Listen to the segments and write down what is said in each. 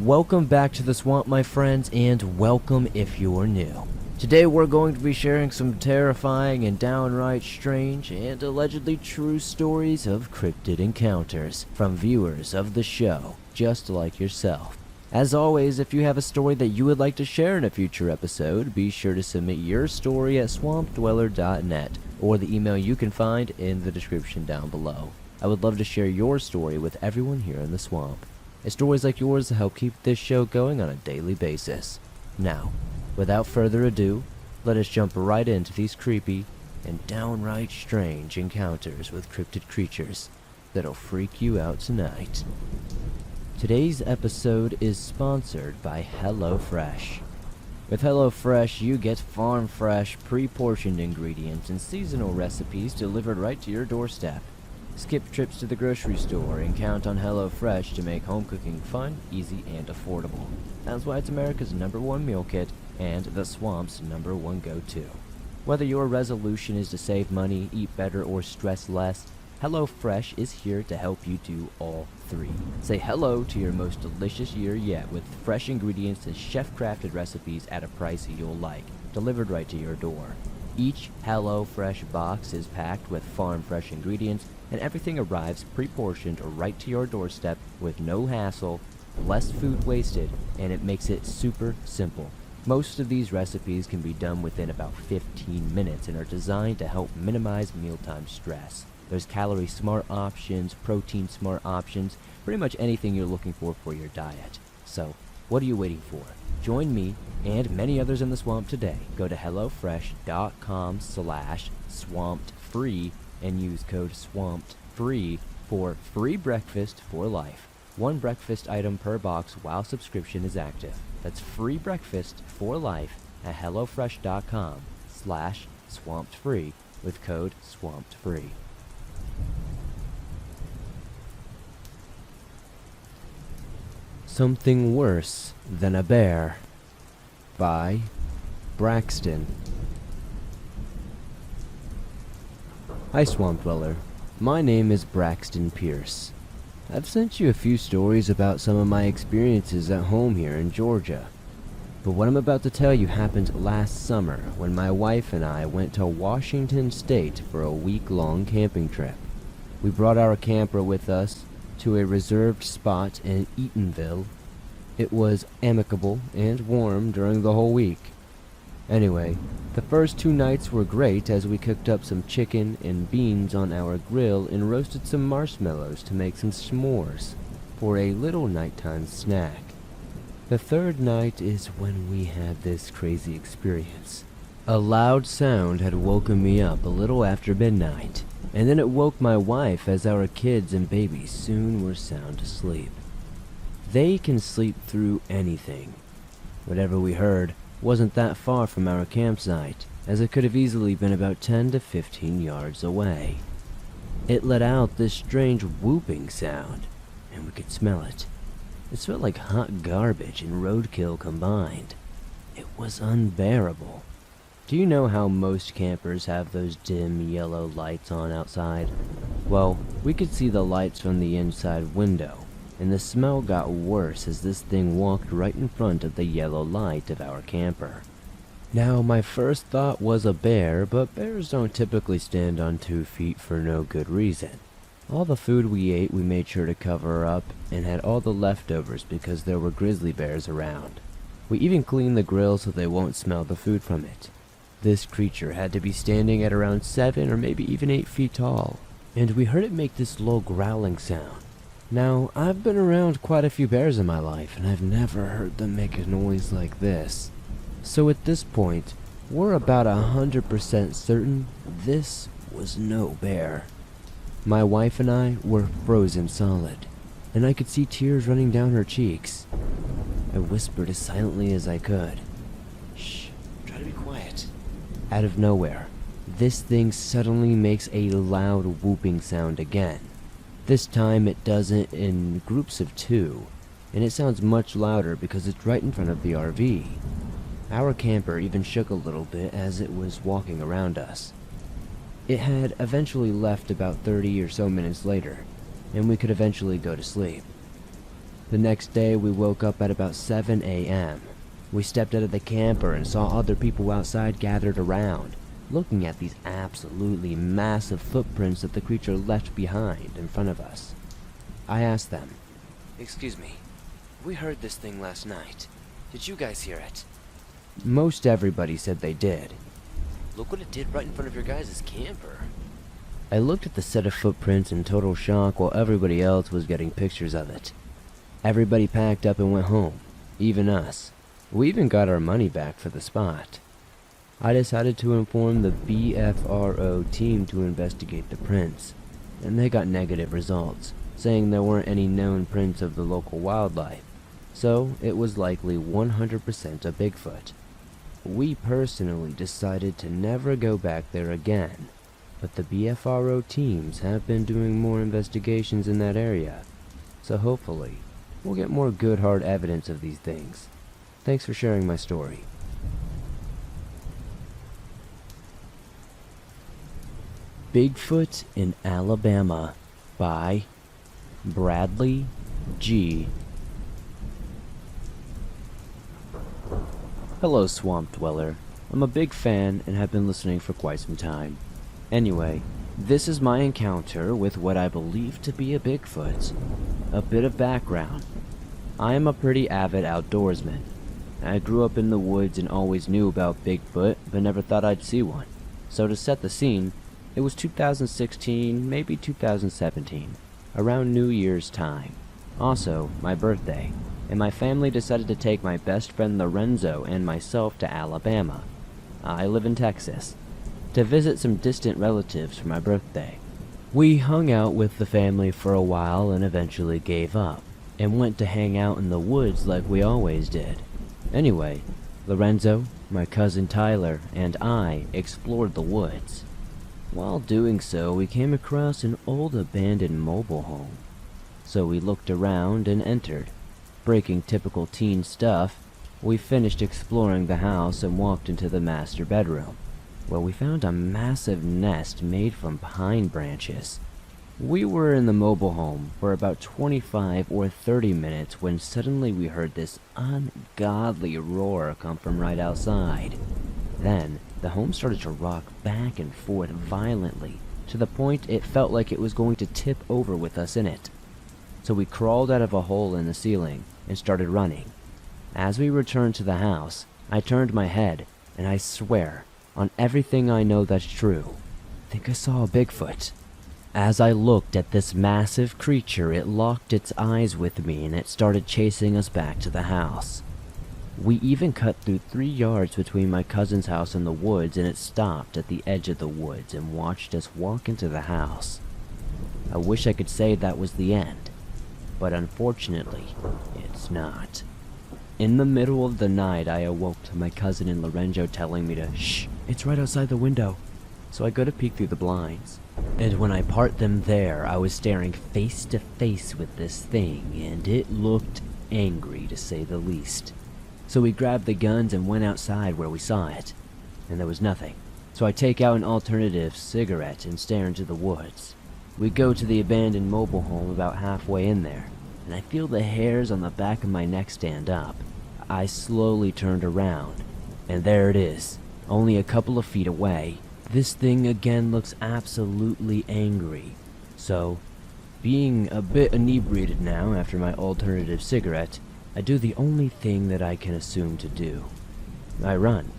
Welcome back to the swamp, my friends, and welcome if you're new. Today we're going to be sharing some terrifying and downright strange and allegedly true stories of cryptid encounters from viewers of the show, just like yourself. As always, if you have a story that you would like to share in a future episode, be sure to submit your story at swampdweller.net or the email you can find in the description down below. I would love to share your story with everyone here in the swamp. Stories like yours help keep this show going on a daily basis. Now, without further ado, let us jump right into these creepy and downright strange encounters with cryptid creatures that'll freak you out tonight. Today's episode is sponsored by HelloFresh. With HelloFresh, you get farm-fresh, pre-portioned ingredients and seasonal recipes delivered right to your doorstep. Skip trips to the grocery store and count on HelloFresh to make home cooking fun, easy, and affordable. That's why it's America's #1 meal kit and the swamp's #1 go-to. Whether your resolution is to save money, eat better, or stress less, HelloFresh is here to help you do all three. Say hello to your most delicious year yet with fresh ingredients and chef-crafted recipes at a price you'll like, delivered right to your door. Each HelloFresh box is packed with farm-fresh ingredients, and everything arrives pre-portioned right to your doorstep with no hassle, less food wasted, and it makes it super simple. Most of these recipes can be done within about 15 minutes and are designed to help minimize mealtime stress. There's calorie-smart options, protein-smart options, pretty much anything you're looking for your diet. So, what are you waiting for? Join me and many others in the swamp today. Go to hellofresh.com/swampedfree and use code SWAMPEDFREE for free breakfast for life. One breakfast item per box while subscription is active. That's free breakfast for life at hellofresh.com/swampedfree with code SWAMPEDFREE. Something Worse Than a Bear by Braxton. Hi Swamp Dweller, my name is Braxton Pierce. I've sent you a few stories about some of my experiences at home here in Georgia. But what I'm about to tell you happened last summer when my wife and I went to Washington State for a week-long camping trip. We brought our camper with us to a reserved spot in Eatonville. It was amicable and warm during the whole week. Anyway, the first 2 nights were great as we cooked up some chicken and beans on our grill and roasted some marshmallows to make some s'mores for a little nighttime snack. The third night is when we had this crazy experience. A loud sound had woken me up a little after midnight, and then it woke my wife as our kids and babies soon were sound asleep. They can sleep through anything. Whatever we heard wasn't that far from our campsite, as it could have easily been about 10 to 15 yards away. It let out this strange whooping sound, and we could smell it. It smelled like hot garbage and roadkill combined. It was unbearable. Do you know how most campers have those dim yellow lights on outside? Well, we could see the lights from the inside window, and the smell got worse as this thing walked right in front of the yellow light of our camper. Now, my first thought was a bear, but bears don't typically stand on 2 feet for no good reason. All the food we ate we made sure to cover up and had all the leftovers because there were grizzly bears around. We even cleaned the grill so they won't smell the food from it. This creature had to be standing at around 7 or maybe even 8 feet tall, and we heard it make this low growling sound. Now, I've been around quite a few bears in my life, and I've never heard them make a noise like this. So at this point, we're about 100% certain this was no bear. My wife and I were frozen solid, and I could see tears running down her cheeks. I whispered as silently as I could, "Shh, try to be quiet." Out of nowhere, this thing suddenly makes a loud whooping sound again. This time it does it in groups of 2, and it sounds much louder because it's right in front of the RV. Our camper even shook a little bit as it was walking around us. It had eventually left about 30 or so minutes later, and we could eventually go to sleep. The next day we woke up at about 7 a.m. We stepped out of the camper and saw other people outside gathered around, looking at these absolutely massive footprints that the creature left behind in front of us. I asked them, "Excuse me, we heard this thing last night. Did you guys hear it?" Most everybody said they did. "Look what it did right in front of your guys' camper." I looked at the set of footprints in total shock while everybody else was getting pictures of it. Everybody packed up and went home, even us. We even got our money back for the spot. I decided to inform the BFRO team to investigate the prints, and they got negative results, saying there weren't any known prints of the local wildlife, so it was likely 100% a Bigfoot. We personally decided to never go back there again, but the BFRO teams have been doing more investigations in that area, so hopefully we'll get more good hard evidence of these things. Thanks for sharing my story. Bigfoot in Alabama by Bradley G. Hello, Swamp Dweller. I'm a big fan and have been listening for quite some time. Anyway, this is my encounter with what I believe to be a Bigfoot. A bit of background. I am a pretty avid outdoorsman. I grew up in the woods and always knew about Bigfoot, but never thought I'd see one. So to set the scene, it was 2016, maybe 2017, around New Year's time. Also, my birthday, and my family decided to take my best friend Lorenzo and myself to Alabama. I live in Texas, to visit some distant relatives for my birthday. We hung out with the family for a while and eventually gave up, and went to hang out in the woods like we always did. Anyway, Lorenzo, my cousin Tyler, and I explored the woods. While doing so, we came across an old abandoned mobile home. So we looked around and entered. Breaking typical teen stuff, we finished exploring the house and walked into the master bedroom, where we found a massive nest made from pine branches. We were in the mobile home for about 25 or 30 minutes when suddenly we heard this ungodly roar come from right outside. Then, the home started to rock back and forth violently, to the point it felt like it was going to tip over with us in it. So we crawled out of a hole in the ceiling and started running. As we returned to the house, I turned my head, and I swear, on everything I know that's true, I think I saw a Bigfoot. As I looked at this massive creature, it locked its eyes with me and it started chasing us back to the house. We even cut through 3 yards between my cousin's house and the woods, and it stopped at the edge of the woods and watched us walk into the house. I wish I could say that was the end, but unfortunately, it's not. In the middle of the night, I awoke to my cousin and Lorenzo telling me to shh, it's right outside the window. So I go to peek through the blinds, and when I part them there, I was staring face to face with this thing, and it looked angry to say the least. So we grabbed the guns and went outside where we saw it, and there was nothing. So I take out an alternative cigarette and stare into the woods. We go to the abandoned mobile home about halfway in there, and I feel the hairs on the back of my neck stand up. I slowly turned around, and there it is, only a couple of feet away. This thing again looks absolutely angry. So, being a bit inebriated now after my alternative cigarette, I do the only thing that I can assume to do. I run.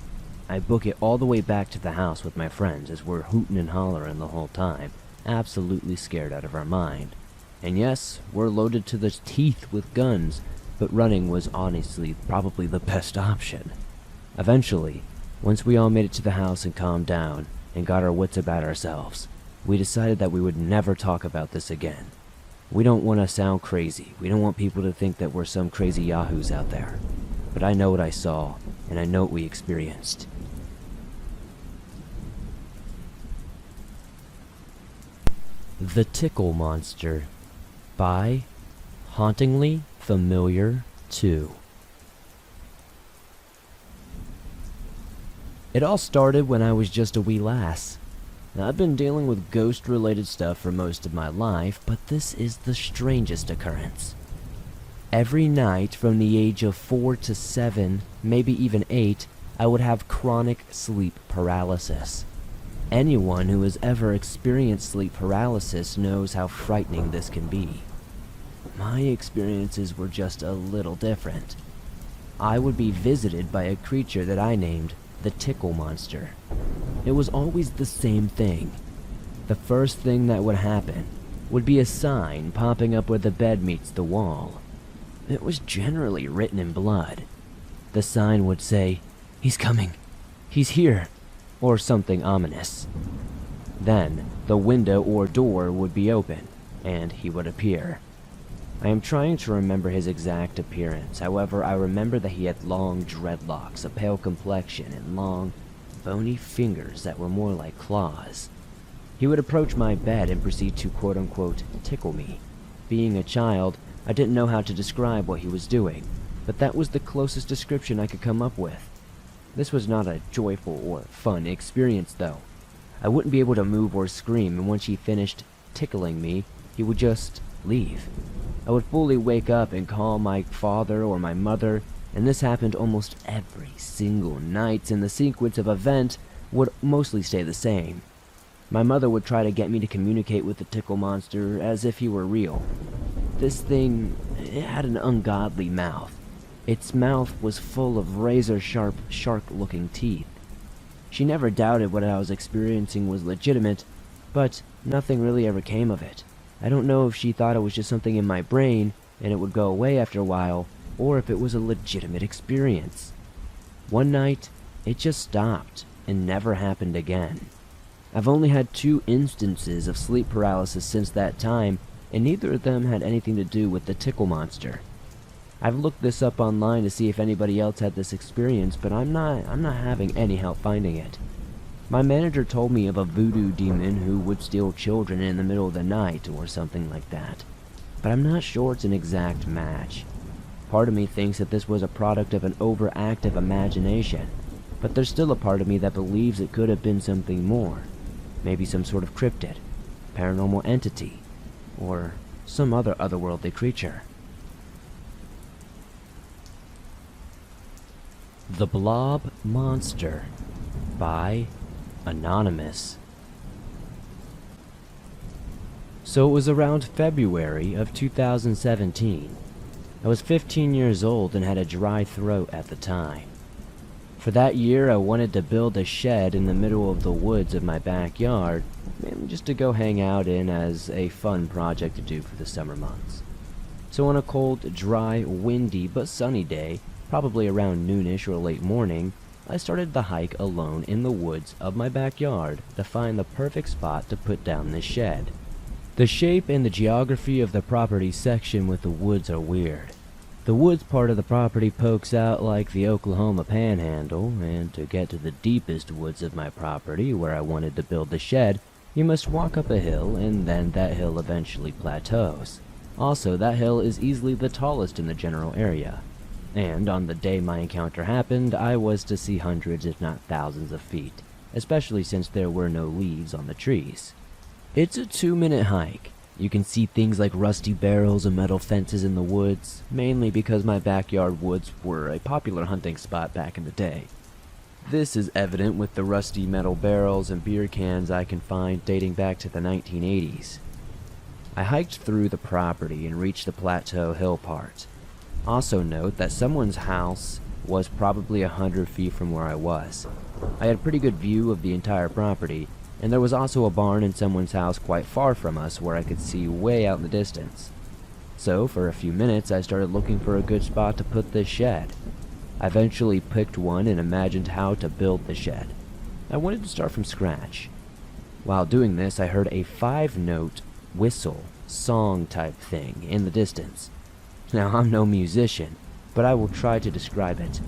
I book it all the way back to the house with my friends as we're hooting and hollering the whole time, absolutely scared out of our mind. And yes, we're loaded to the teeth with guns, but running was honestly probably the best option. Eventually, once we all made it to the house and calmed down, and got our wits about ourselves, we decided that we would never talk about this again. We don't want to sound crazy. We don't want people to think that we're some crazy yahoos out there. But I know what I saw, and I know what we experienced. The Tickle Monster by Hauntingly Familiar 2. It all started when I was just a wee lass. Now, I've been dealing with ghost-related stuff for most of my life, but this is the strangest occurrence. Every night from the age of 4 to 7, maybe even 8, I would have chronic sleep paralysis. Anyone who has ever experienced sleep paralysis knows how frightening this can be. My experiences were just a little different. I would be visited by a creature that I named the Tickle Monster. It was always the same thing. The first thing that would happen would be a sign popping up where the bed meets the wall. It was generally written in blood. The sign would say, "He's coming. He's here," or something ominous. Then, the window or door would be open, and he would appear. I am trying to remember his exact appearance. However, I remember that he had long dreadlocks, a pale complexion, and long, bony fingers that were more like claws. He would approach my bed and proceed to quote-unquote tickle me. Being a child, I didn't know how to describe what he was doing, but that was the closest description I could come up with. This was not a joyful or fun experience, though. I wouldn't be able to move or scream, and once he finished tickling me, he would just leave. I would fully wake up and call my father or my mother, and this happened almost every single night, and the sequence of events would mostly stay the same. My mother would try to get me to communicate with the Tickle Monster as if he were real. This thing, it had an ungodly mouth. Its mouth was full of razor-sharp, shark-looking teeth. She never doubted what I was experiencing was legitimate, but nothing really ever came of it. I don't know if she thought it was just something in my brain and it would go away after a while, or if it was a legitimate experience. One night, it just stopped and never happened again. I've only had 2 instances of sleep paralysis since that time, and neither of them had anything to do with the Tickle Monster. I've looked this up online to see if anybody else had this experience, but I'm not having any help finding it. My manager told me of a voodoo demon who would steal children in the middle of the night or something like that, but I'm not sure it's an exact match. Part of me thinks that this was a product of an overactive imagination, but there's still a part of me that believes it could have been something more. Maybe some sort of cryptid, paranormal entity, or some other otherworldly creature. The Blob Monster by Anonymous. So it was around February of 2017. I was 15 years old and had a dry throat at the time. For that year, I wanted to build a shed in the middle of the woods of my backyard, mainly just to go hang out in as a fun project to do for the summer months. So on a cold, dry, windy, but sunny day, probably around noonish or late morning, I started the hike alone in the woods of my backyard to find the perfect spot to put down this shed. The shape and the geography of the property section with the woods are weird. The woods part of the property pokes out like the Oklahoma Panhandle, and to get to the deepest woods of my property where I wanted to build the shed, you must walk up a hill, and then that hill eventually plateaus. Also, that hill is easily the tallest in the general area. And on the day my encounter happened, I was to see hundreds if not thousands of feet, especially since there were no leaves on the trees. It's a 2-minute hike. You can see things like rusty barrels and metal fences in the woods, mainly because my backyard woods were a popular hunting spot back in the day. This is evident with the rusty metal barrels and beer cans I can find dating back to the 1980s. I hiked through the property and reached the plateau hill part. Also note that someone's house was probably 100 feet from where I was. I had a pretty good view of the entire property, and there was also a barn in someone's house quite far from us where I could see way out in the distance. So for a few minutes I started looking for a good spot to put this shed. I eventually picked one and imagined how to build the shed. I wanted to start from scratch. While doing this, I heard a 5-note whistle, song type thing in the distance. Now, I'm no musician, but I will try to describe it.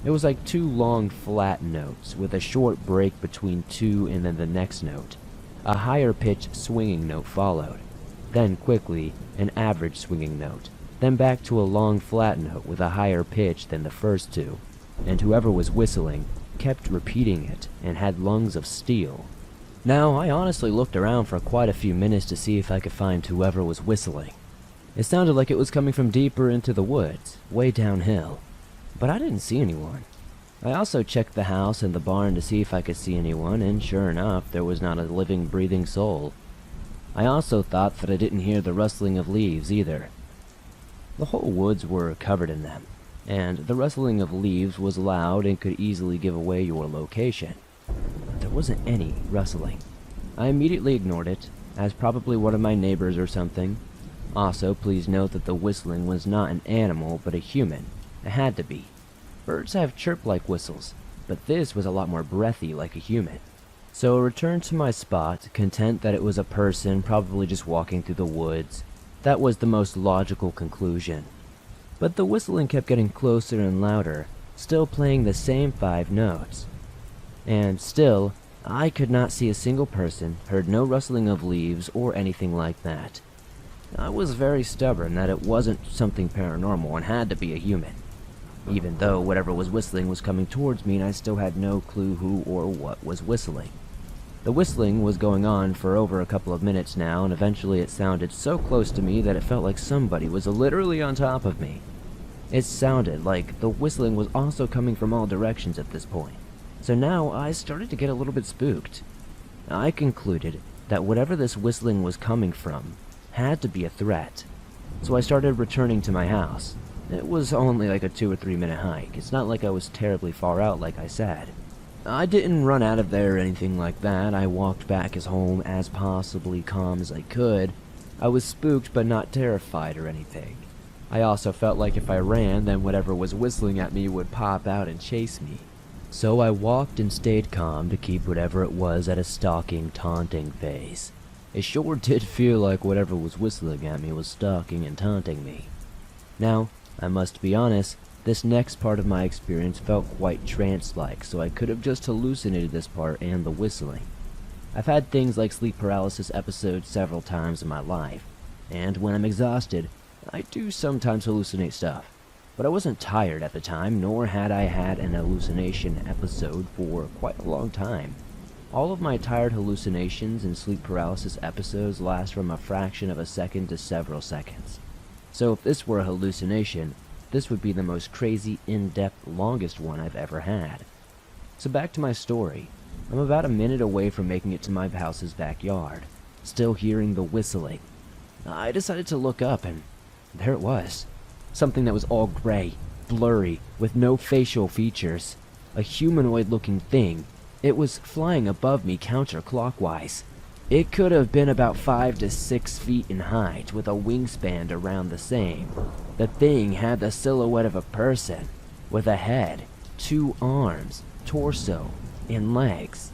It was like 2 long flat notes with a short break between 2 and then the next note. A higher pitched swinging note followed. Then quickly, an average swinging note. Then back to a long flat note with a higher pitch than the first 2. And whoever was whistling kept repeating it and had lungs of steel. Now, I honestly looked around for quite a few minutes to see if I could find whoever was whistling. It sounded like it was coming from deeper into the woods, way downhill. But I didn't see anyone. I also checked the house and the barn to see if I could see anyone, and sure enough, there was not a living, breathing soul. I also thought that I didn't hear the rustling of leaves either. The whole woods were covered in them, and the rustling of leaves was loud and could easily give away your location. But there wasn't any rustling. I immediately ignored it, as probably one of my neighbors or something. Also, please note that the whistling was not an animal, but a human. It had to be. Birds have chirp-like whistles, but this was a lot more breathy like a human. So I returned to my spot, content that it was a person probably just walking through the woods. That was the most logical conclusion. But the whistling kept getting closer and louder, still playing the same 5 notes. And still, I could not see a single person, heard no rustling of leaves or anything like that. I was very stubborn that it wasn't something paranormal and had to be a human. Even though whatever was whistling was coming towards me and I still had no clue who or what was whistling. The whistling was going on for over a couple of minutes now, and eventually it sounded so close to me that it felt like somebody was literally on top of me. It sounded like the whistling was also coming from all directions at this point. So now I started to get a little bit spooked. I concluded that whatever this whistling was coming from had to be a threat. So I started returning to my house. It was only like a 2 or 3 minute hike. It's not like I was terribly far out like I said. I didn't run out of there or anything like that. I walked back as home as possibly calm as I could. I was spooked but not terrified or anything. I also felt like if I ran, then whatever was whistling at me would pop out and chase me. So I walked and stayed calm to keep whatever it was at a stalking, taunting phase. It sure did feel like whatever was whistling at me was stalking and taunting me. Now, I must be honest, this next part of my experience felt quite trance-like, so I could have just hallucinated this part and the whistling. I've had things like sleep paralysis episodes several times in my life, and when I'm exhausted, I do sometimes hallucinate stuff. But I wasn't tired at the time, nor had I had an hallucination episode for quite a long time. All of my tired hallucinations and sleep paralysis episodes last from a fraction of a second to several seconds. So if this were a hallucination, this would be the most crazy, in-depth, longest one I've ever had. So back to my story. I'm about a minute away from making it to my house's backyard, still hearing the whistling. I decided to look up, and there it was. Something that was all gray, blurry, with no facial features. A humanoid-looking thing. It was flying above me counterclockwise. It could have been about 5 to 6 feet in height, with a wingspan around the same. The thing had the silhouette of a person, with a head, 2 arms, torso, and legs.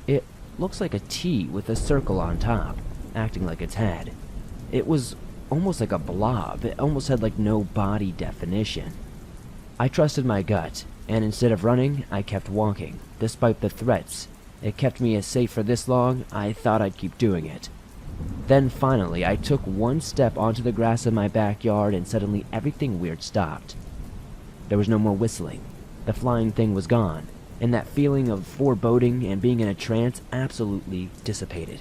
It looks like a T with a circle on top, acting like its head. It was almost like a blob. It almost had like no body definition. I trusted my gut, and instead of running, I kept walking, despite the threats. It kept me as safe for this long, I thought I'd keep doing it. Then finally, I took one step onto the grass in my backyard and suddenly everything weird stopped. There was no more whistling. The flying thing was gone, and that feeling of foreboding and being in a trance absolutely dissipated.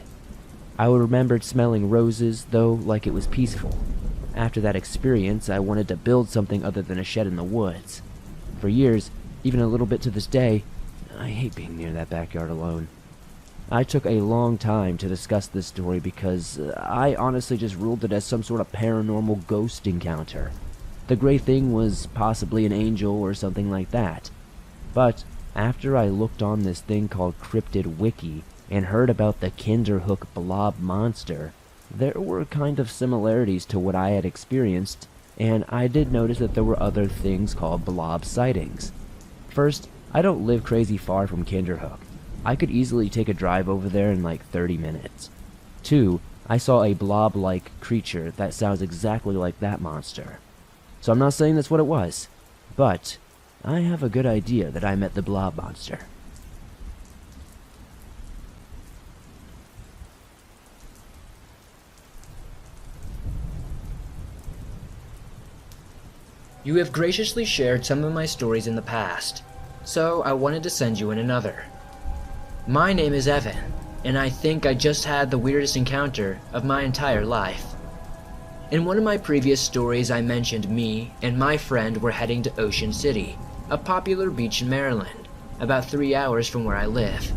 I remembered smelling roses, though, like it was peaceful. After that experience, I wanted to build something other than a shed in the woods. For years, even a little bit to this day, I hate being near that backyard alone. I took a long time to discuss this story because I honestly just ruled it as some sort of paranormal ghost encounter. The gray thing was possibly an angel or something like that. But after I looked on this thing called Cryptid Wiki and heard about the Kinderhook blob monster, there were kind of similarities to what I had experienced, and I did notice that there were other things called blob sightings. First, I don't live crazy far from Kinderhook. I could easily take a drive over there in like 30 minutes. 2, I saw a blob-like creature that sounds exactly like that monster. So I'm not saying that's what it was, but I have a good idea that I met the blob monster. You have graciously shared some of my stories in the past, so I wanted to send you in another. My name is Evan, and I think I just had the weirdest encounter of my entire life. In one of my previous stories, I mentioned me and my friend were heading to Ocean City, a popular beach in Maryland, about 3 hours from where I live.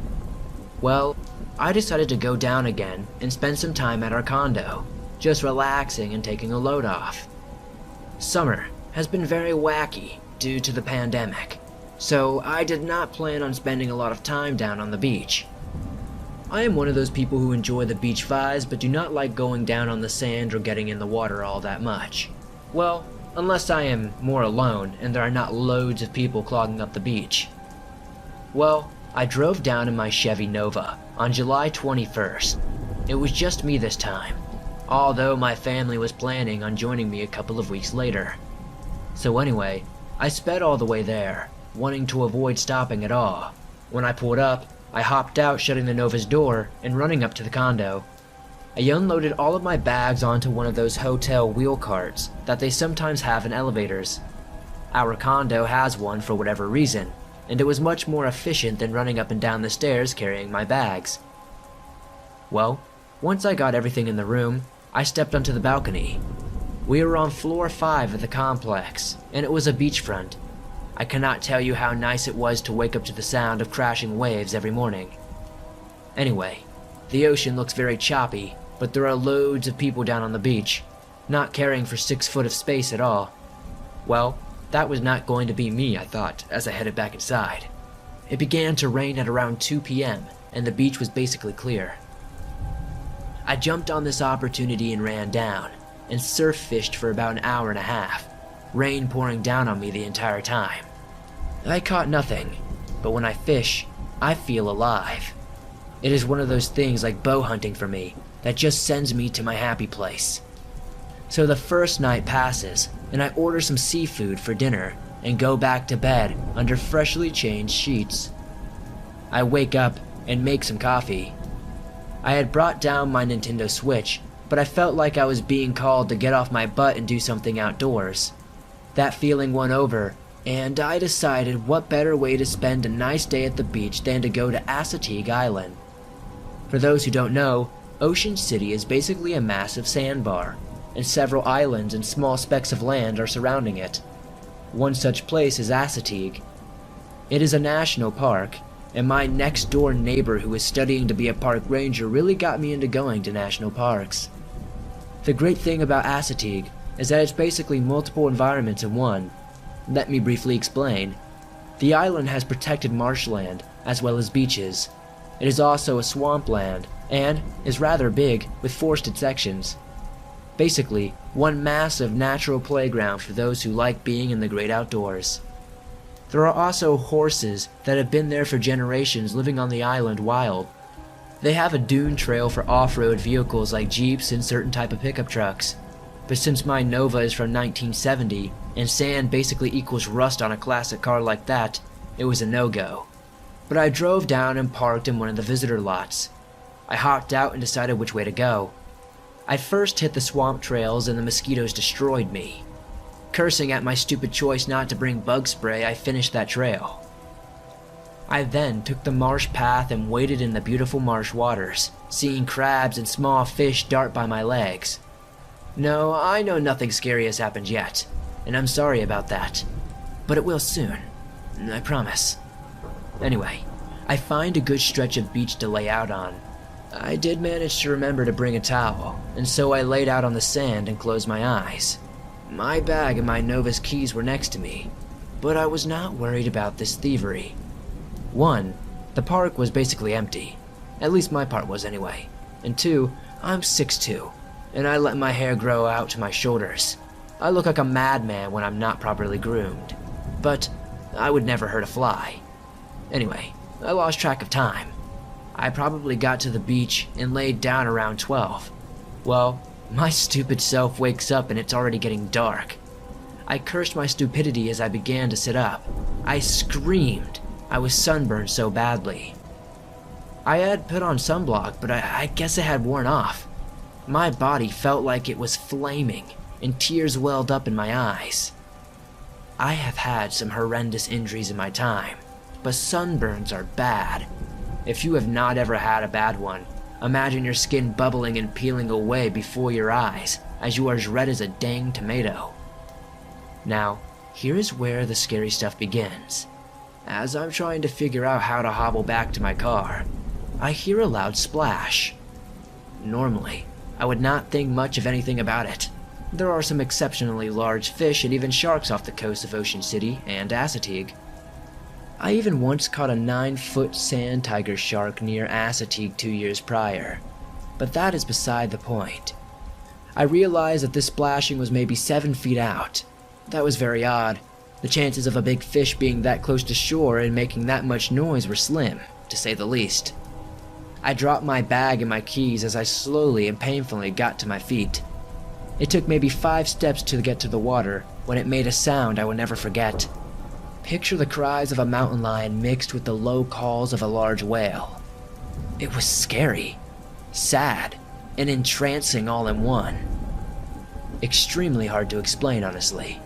Well, I decided to go down again and spend some time at our condo, just relaxing and taking a load off. Summer has been very wacky due to the pandemic, so I did not plan on spending a lot of time down on the beach. I am one of those people who enjoy the beach vibes but do not like going down on the sand or getting in the water all that much. Well, unless I am more alone and there are not loads of people clogging up the beach. Well, I drove down in my Chevy Nova on July 21st. It was just me this time, although my family was planning on joining me a couple of weeks later. So anyway, I sped all the way there, wanting to avoid stopping at all. When I pulled up, I hopped out, shutting the Nova's door and running up to the condo. I unloaded all of my bags onto one of those hotel wheel carts that they sometimes have in elevators. Our condo has one for whatever reason, and it was much more efficient than running up and down the stairs carrying my bags. Well, once I got everything in the room, I stepped onto the balcony. We were on floor 5 of the complex, and it was a beachfront. I cannot tell you how nice it was to wake up to the sound of crashing waves every morning. Anyway, the ocean looks very choppy, but there are loads of people down on the beach, not caring for 6 foot of space at all. Well, that was not going to be me, I thought, as I headed back inside. It began to rain at around 2 p.m., and the beach was basically clear. I jumped on this opportunity and ran down, and surf fished for about an hour and a half, rain pouring down on me the entire time. I caught nothing, but when I fish, I feel alive. It is one of those things like bow hunting for me that just sends me to my happy place. So the first night passes, and I order some seafood for dinner and go back to bed under freshly changed sheets. I wake up and make some coffee. I had brought down my Nintendo Switch, but I felt like I was being called to get off my butt and do something outdoors. That feeling won over, and I decided what better way to spend a nice day at the beach than to go to Assateague Island. For those who don't know, Ocean City is basically a massive sandbar, and several islands and small specks of land are surrounding it. One such place is Assateague. It is a national park, and my next door neighbor who is studying to be a park ranger really got me into going to national parks. The great thing about Assateague is that it's basically multiple environments in one. Let me briefly explain. The island has protected marshland, as well as beaches. It is also a swampland, and is rather big, with forested sections. Basically, one massive natural playground for those who like being in the great outdoors. There are also horses that have been there for generations living on the island wild. They have a dune trail for off-road vehicles like Jeeps and certain type of pickup trucks. But since my Nova is from 1970, and sand basically equals rust on a classic car like that, it was a no-go. But I drove down and parked in one of the visitor lots. I hopped out and decided which way to go. I first hit the swamp trails and the mosquitoes destroyed me. Cursing at my stupid choice not to bring bug spray, I finished that trail. I then took the marsh path and waded in the beautiful marsh waters, seeing crabs and small fish dart by my legs. No, I know nothing scary has happened yet, and I'm sorry about that. But it will soon, I promise. Anyway, I find a good stretch of beach to lay out on. I did manage to remember to bring a towel, and so I laid out on the sand and closed my eyes. My bag and my Nova's keys were next to me, but I was not worried about this thievery. 1, the park was basically empty. At least my part was anyway. And 2, I'm 6'2", and I let my hair grow out to my shoulders. I look like a madman when I'm not properly groomed. But I would never hurt a fly. Anyway, I lost track of time. I probably got to the beach and laid down around 12. Well, my stupid self wakes up and it's already getting dark. I cursed my stupidity as I began to sit up. I screamed. I was sunburned so badly. I had put on sunblock, but I guess it had worn off. My body felt like it was flaming, and tears welled up in my eyes. I have had some horrendous injuries in my time, but sunburns are bad. If you have not ever had a bad one, imagine your skin bubbling and peeling away before your eyes, as you are as red as a dang tomato. Now, here is where the scary stuff begins. As I'm trying to figure out how to hobble back to my car, I hear a loud splash. Normally, I would not think much of anything about it. There are some exceptionally large fish and even sharks off the coast of Ocean City and Assateague. I even once caught a 9-foot sand tiger shark near Assateague 2 years prior, but that is beside the point. I realized that this splashing was maybe 7 feet out. That was very odd. The chances of a big fish being that close to shore and making that much noise were slim, to say the least. I dropped my bag and my keys as I slowly and painfully got to my feet. It took maybe 5 steps to get to the water when it made a sound I will never forget. Picture the cries of a mountain lion mixed with the low calls of a large whale. It was scary, sad, and entrancing all in one. Extremely hard to explain, honestly.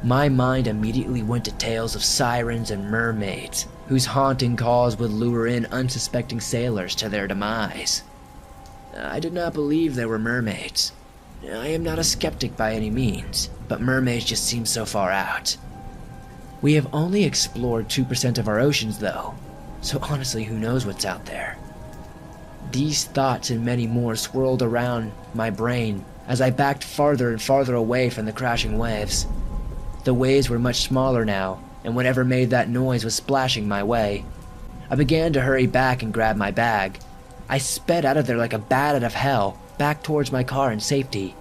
My mind immediately went to tales of sirens and mermaids, whose haunting calls would lure in unsuspecting sailors to their demise. I did not believe there were mermaids. I am not a skeptic by any means, but mermaids just seem so far out. We have only explored 2% of our oceans though, so honestly who knows what's out there. These thoughts and many more swirled around my brain as I backed farther and farther away from the crashing waves. The waves were much smaller now, and whatever made that noise was splashing my way. I began to hurry back and grab my bag. I sped out of there like a bat out of hell, back towards my car in safety.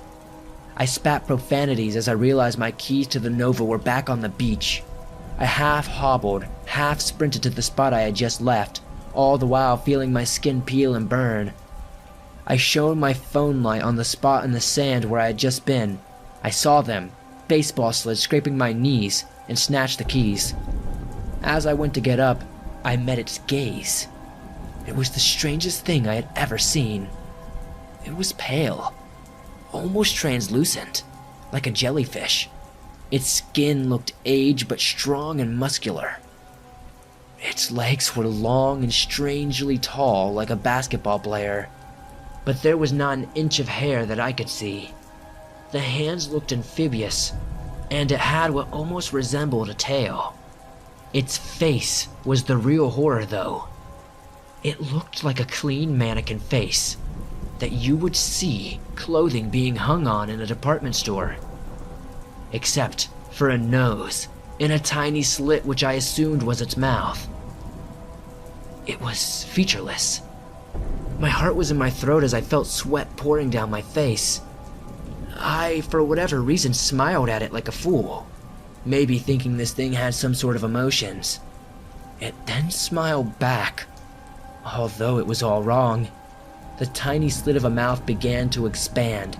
I spat profanities as I realized my keys to the Nova were back on the beach. I half hobbled, half sprinted to the spot I had just left, all the while feeling my skin peel and burn. I shone my phone light on the spot in the sand where I had just been. I saw them, baseball sleds scraping my knees, and snatched the keys. As I went to get up, I met its gaze. It was the strangest thing I had ever seen. It was pale, almost translucent, like a jellyfish. Its skin looked aged but strong and muscular. Its legs were long and strangely tall like a basketball player, but there was not an inch of hair that I could see. The hands looked amphibious, and it had what almost resembled a tail. Its face was the real horror though. It looked like a clean mannequin face that you would see clothing being hung on in a department store. Except for a nose and a tiny slit which I assumed was its mouth. It was featureless. My heart was in my throat as I felt sweat pouring down my face. I, for whatever reason, smiled at it like a fool, maybe thinking this thing had some sort of emotions. It then smiled back, although it was all wrong. The tiny slit of a mouth began to expand,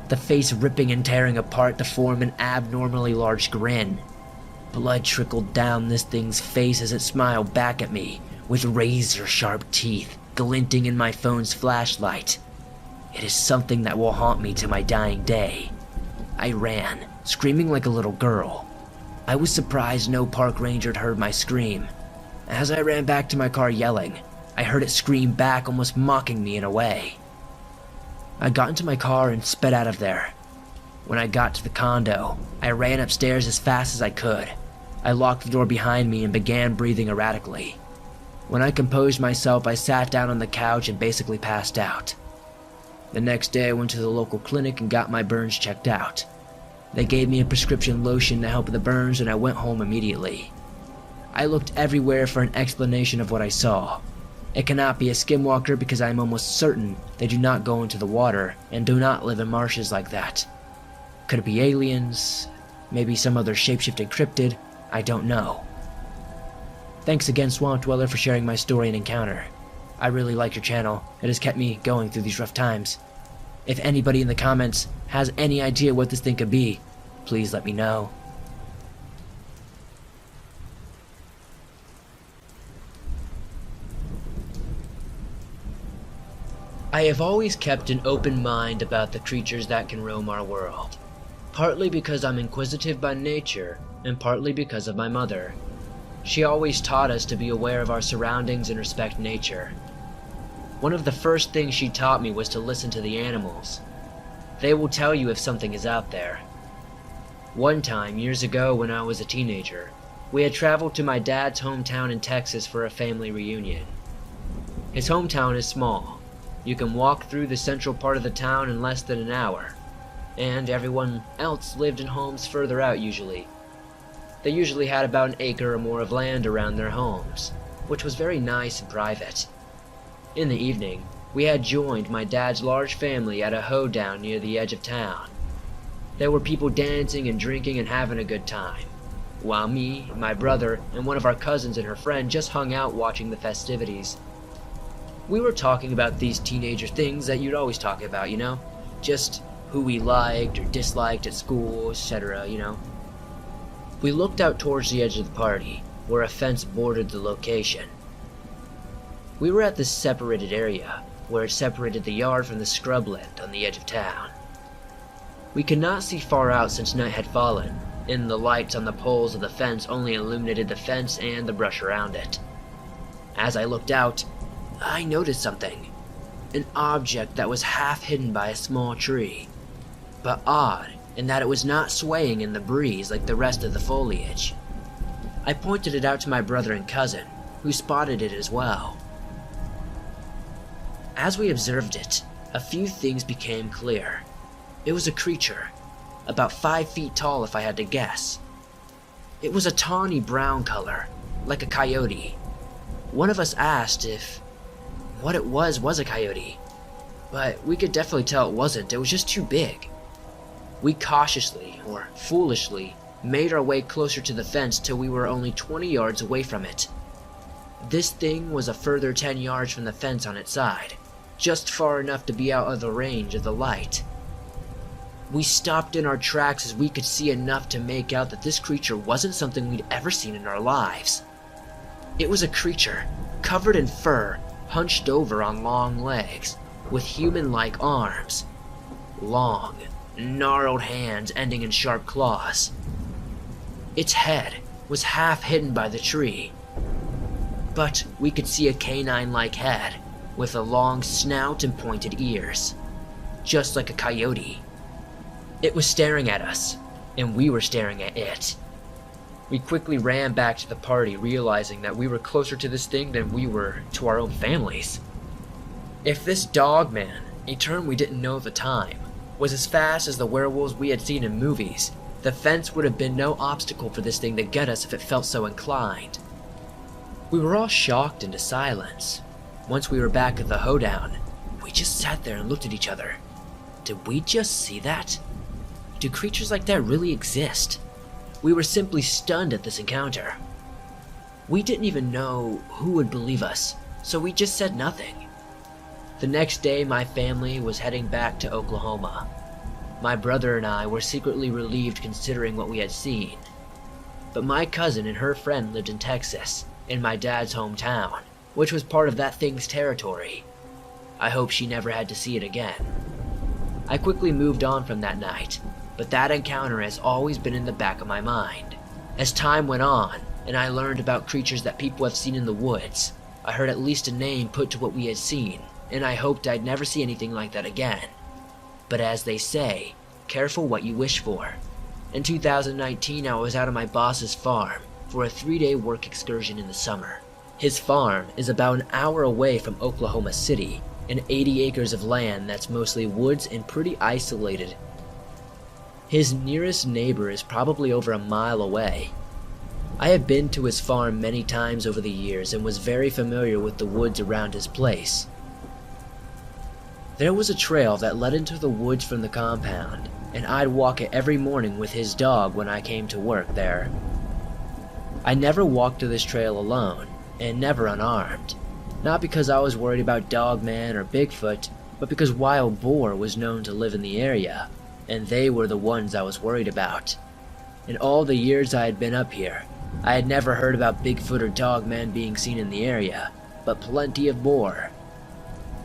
the face ripping and tearing apart to form an abnormally large grin. Blood trickled down this thing's face as it smiled back at me, with razor-sharp teeth glinting in my phone's flashlight. It is something that will haunt me to my dying day. I ran, screaming like a little girl. I was surprised no park ranger had heard my scream. As I ran back to my car yelling, I heard it scream back, almost mocking me in a way. I got into my car and sped out of there. When I got to the condo, I ran upstairs as fast as I could. I locked the door behind me and began breathing erratically. When I composed myself, I sat down on the couch and basically passed out. The next day I went to the local clinic and got my burns checked out. They gave me a prescription lotion to help with the burns and I went home immediately. I looked everywhere for an explanation of what I saw. It cannot be a skinwalker because I am almost certain they do not go into the water and do not live in marshes like that. Could it be aliens? Maybe some other shape-shifting cryptid? I don't know. Thanks again, Swamp Dweller, for sharing my story and encounter. I really like your channel. It has kept me going through these rough times. If anybody in the comments has any idea what this thing could be, please let me know. I have always kept an open mind about the creatures that can roam our world. Partly because I'm inquisitive by nature, and partly because of my mother. She always taught us to be aware of our surroundings and respect nature. One of the first things she taught me was to listen to the animals. They will tell you if something is out there. One time, years ago when I was a teenager, we had traveled to my dad's hometown in Texas for a family reunion. His hometown is small. You can walk through the central part of the town in less than an hour, and everyone else lived in homes further out usually. They usually had about an acre or more of land around their homes, which was very nice and private. In the evening, we had joined my dad's large family at a hoedown near the edge of town. There were people dancing and drinking and having a good time, while me, my brother, and one of our cousins and her friend just hung out watching the festivities. We were talking about these teenager things that you'd always talk about, you know? Just who we liked or disliked at school, etc., you know? We looked out towards the edge of the party, where a fence bordered the location. We were at this separated area, where it separated the yard from the scrubland on the edge of town. We could not see far out since night had fallen, and the lights on the poles of the fence only illuminated the fence and the brush around it. As I looked out, I noticed something. An object that was half hidden by a small tree, but odd in that it was not swaying in the breeze like the rest of the foliage. I pointed it out to my brother and cousin, who spotted it as well. As we observed it, a few things became clear. It was a creature, about 5 feet tall if I had to guess. It was a tawny brown color, like a coyote. One of us asked if what it was a coyote, but we could definitely tell it wasn't. It was just too big. We cautiously, or foolishly, made our way closer to the fence till we were only 20 yards away from it. This thing was a further 10 yards from the fence on its side, just far enough to be out of the range of the light. We stopped in our tracks as we could see enough to make out that this creature wasn't something we'd ever seen in our lives. It was a creature, covered in fur, hunched over on long legs, with human-like arms. Long, gnarled hands ending in sharp claws. Its head was half hidden by the tree, but we could see a canine-like head, with a long snout and pointed ears, just like a coyote. It was staring at us, and we were staring at it. We quickly ran back to the party, realizing that we were closer to this thing than we were to our own families. If this dog man, a term we didn't know at the time, was as fast as the werewolves we had seen in movies, the fence would have been no obstacle for this thing to get us if it felt so inclined. We were all shocked into silence. Once we were back at the hoedown, we just sat there and looked at each other. Did we just see that? Do creatures like that really exist? We were simply stunned at this encounter. We didn't even know who would believe us, so we just said nothing. The next day, my family was heading back to Oklahoma. My brother and I were secretly relieved considering what we had seen. But my cousin and her friend lived in Texas, in my dad's hometown, which was part of that thing's territory. I hope she never had to see it again. I quickly moved on from that night, but that encounter has always been in the back of my mind. As time went on, and I learned about creatures that people have seen in the woods, I heard at least a name put to what we had seen, and I hoped I'd never see anything like that again. But as they say, careful what you wish for. In 2019, I was out on my boss's farm for a 3-day work excursion in the summer. His farm is about an hour away from Oklahoma City, and 80 acres of land that's mostly woods and pretty isolated. His nearest neighbor is probably over a mile away. I have been to his farm many times over the years and was very familiar with the woods around his place. There was a trail that led into the woods from the compound, and I'd walk it every morning with his dog when I came to work there. I never walked to this trail alone, and never unarmed. Not because I was worried about Dogman or Bigfoot, but because wild boar was known to live in the area, and they were the ones I was worried about. In all the years I had been up here, I had never heard about Bigfoot or Dogman being seen in the area, but plenty of boar.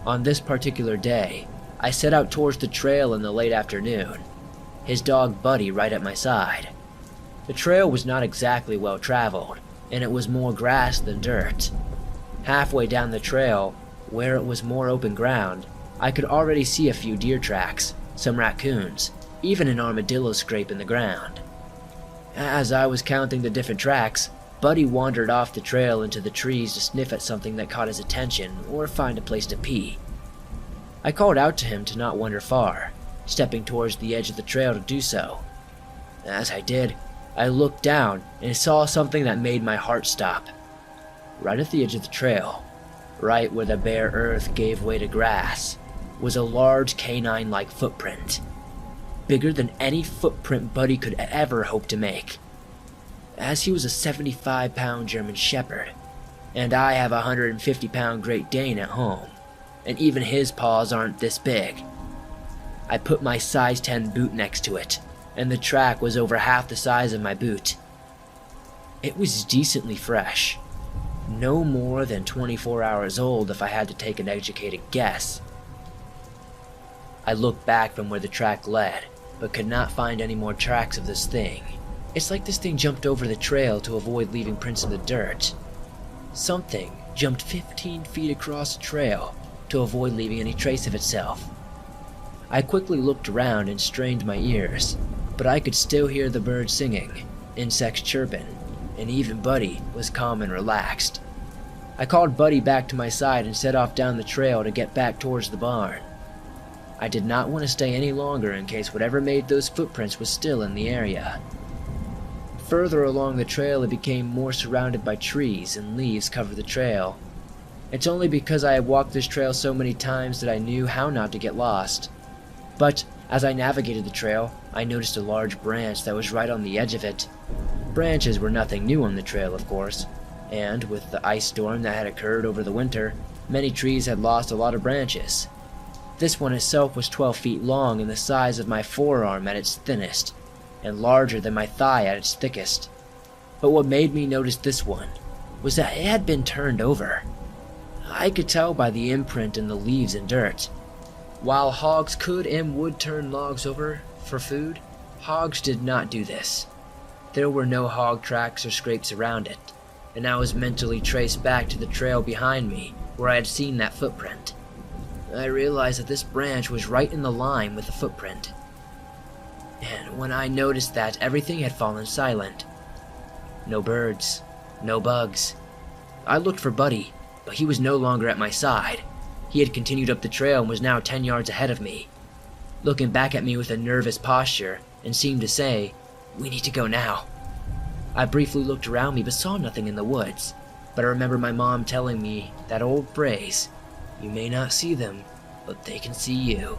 On this particular day, I set out towards the trail in the late afternoon, his dog Buddy right at my side. The trail was not exactly well traveled, and it was more grass than dirt. Halfway down the trail, where it was more open ground, I could already see a few deer tracks, some raccoons, even an armadillo scraping the ground. As I was counting the different tracks, Buddy wandered off the trail into the trees to sniff at something that caught his attention or find a place to pee. I called out to him to not wander far, stepping towards the edge of the trail to do so. As I did, I looked down and saw something that made my heart stop. Right at the edge of the trail, right where the bare earth gave way to grass, was a large canine-like footprint, bigger than any footprint Buddy could ever hope to make. As he was a 75-pound German Shepherd, and I have a 150-pound Great Dane at home, and even his paws aren't this big. I put my size 10 boot next to it, and the track was over half the size of my boot. It was decently fresh, no more than 24 hours old if I had to take an educated guess. I looked back from where the track led, but could not find any more tracks of this thing. It's like this thing jumped over the trail to avoid leaving prints in the dirt. Something jumped 15 feet across the trail to avoid leaving any trace of itself. I quickly looked around and strained my ears, but I could still hear the birds singing, insects chirping, and even Buddy was calm and relaxed. I called Buddy back to my side and set off down the trail to get back towards the barn. I did not want to stay any longer in case whatever made those footprints was still in the area. Further along the trail, it became more surrounded by trees, and leaves covered the trail. It's only because I had walked this trail so many times that I knew how not to get lost. But as I navigated the trail, I noticed a large branch that was right on the edge of it. Branches were nothing new on the trail, of course, and with the ice storm that had occurred over the winter, many trees had lost a lot of branches. This one itself was 12 feet long and the size of my forearm at its thinnest, and larger than my thigh at its thickest. But what made me notice this one was that it had been turned over. I could tell by the imprint in the leaves and dirt. While hogs could and would turn logs over for food, hogs did not do this. There were no hog tracks or scrapes around it, and I was mentally traced back to the trail behind me where I had seen that footprint. I realized that this branch was right in the line with the footprint. And when I noticed that, everything had fallen silent. No birds, no bugs. I looked for Buddy, but he was no longer at my side. He had continued up the trail and was now 10 yards ahead of me, looking back at me with a nervous posture and seemed to say, "We need to go now." I briefly looked around me but saw nothing in the woods, but I remember my mom telling me that old phrase, "You may not see them, but they can see you."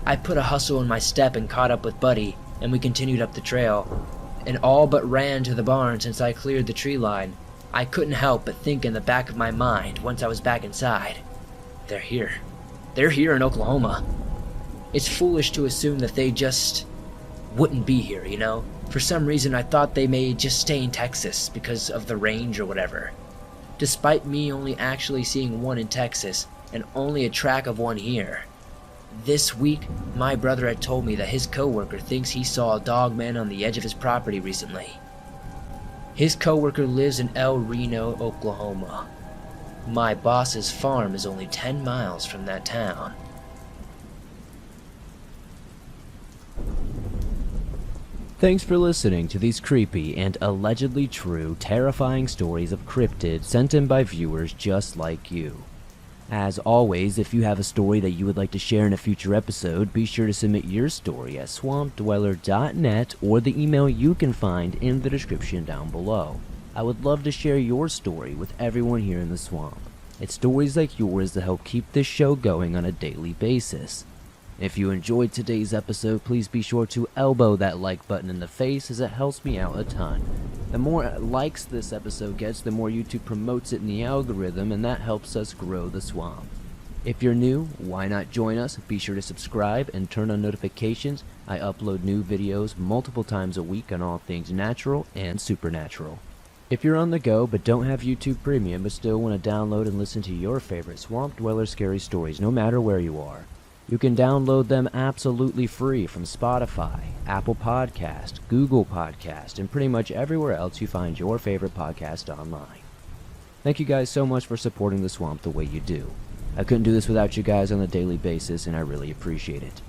I put a hustle in my step and caught up with Buddy, and we continued up the trail, and all but ran to the barn since I cleared the tree line. I couldn't help but think in the back of my mind once I was back inside, they're here. They're here in Oklahoma. It's foolish to assume that they just wouldn't be here, you know? For some reason I thought they may just stay in Texas because of the range or whatever. Despite me only actually seeing one in Texas and only a track of one here. This week, my brother had told me that his coworker thinks he saw a dog man on the edge of his property recently. His coworker lives in El Reno, Oklahoma. My boss's farm is only 10 miles from that town. Thanks for listening to these creepy and allegedly true, terrifying stories of cryptids sent in by viewers just like you. As always, if you have a story that you would like to share in a future episode, be sure to submit your story at swampdweller.net or the email you can find in the description down below. I would love to share your story with everyone here in the swamp. It's stories like yours that help keep this show going on a daily basis. If you enjoyed today's episode, please be sure to elbow that like button in the face as it helps me out a ton. The more likes this episode gets, the more YouTube promotes it in the algorithm, and that helps us grow the swamp. If you're new, why not join us? Be sure to subscribe and turn on notifications. I upload new videos multiple times a week on all things natural and supernatural. If you're on the go but don't have YouTube Premium but still want to download and listen to your favorite Swamp Dweller scary stories no matter where you are, you can download them absolutely free from Spotify, Apple Podcast, Google Podcast, and pretty much everywhere else you find your favorite podcast online. Thank you guys so much for supporting the swamp the way you do. I couldn't do this without you guys on a daily basis, and I really appreciate it.